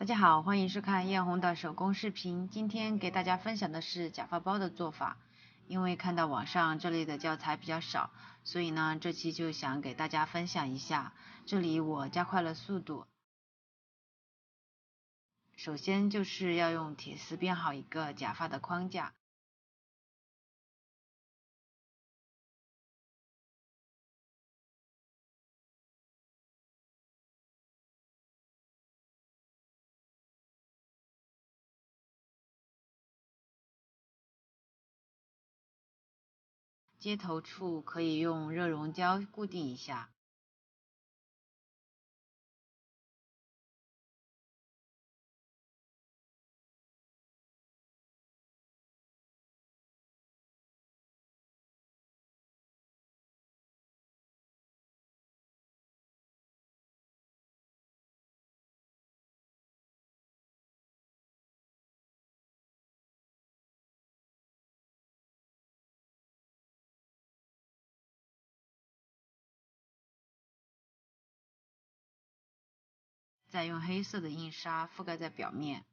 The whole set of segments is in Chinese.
大家好，欢迎收看艳红的手工视频。今天给大家分享的是假发包的做法。因为看到网上这类的教材比较少，所以呢，这期就想给大家分享一下。这里我加快了速度。首先就是要用铁丝编好一个假发的框架。接头处可以用热熔胶固定一下。再用黑色的印刷覆盖在表面。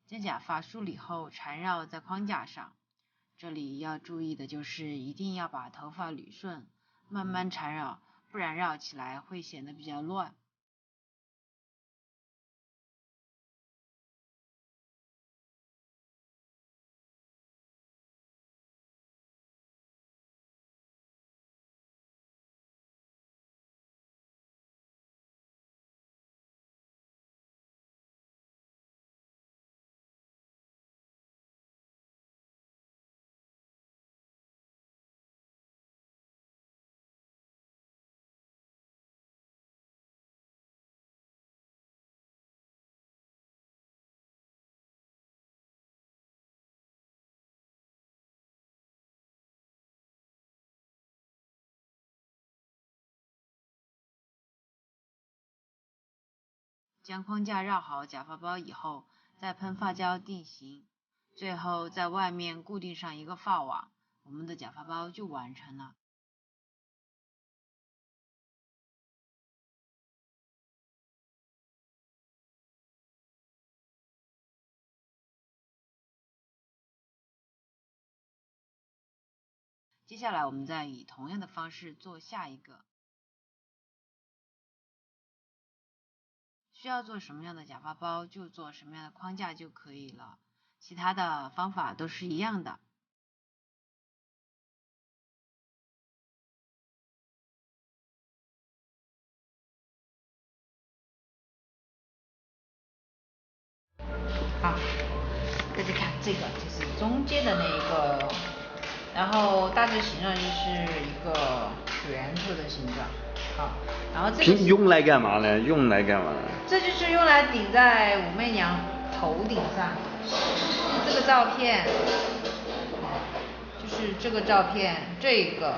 将假发梳理后缠绕在框架上。这里要注意的就是一定要把头发捋顺，慢慢缠绕，不然绕起来会显得比较乱。将框架绕好假发包以后，再喷发胶定型，最后在外面固定上一个发网，我们的假发包就完成了。接下来我们再以同样的方式做下一个。需要做什么样的假发包就做什么样的框架就可以了，其他的方法都是一样的。好，大家看这个就是中间的那一个，然后大致形状就是一个圆柱的形状。好，然后这个用来干嘛呢？用来干嘛呢？这就是用来顶在武媚娘头顶上。这个照片就是这个照片，这个。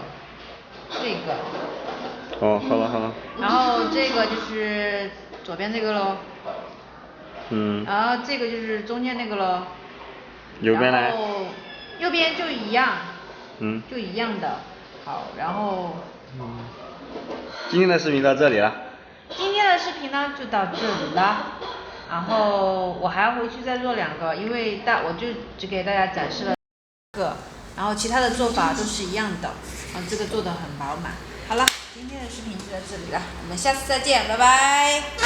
哦，好了好了。然后这个就是左边这个咯。然后这个就是中间那个咯。右边呢？然后右边就一样。就一样的。好，然后。今天的视频到这里了。今天的视频呢就到这里了。然后我还要回去再做2个，因为我就只给大家展示了1个，然后其他的做法都是一样的。这个做的很饱满。好了，今天的视频就到这里了，我们下次再见，拜拜。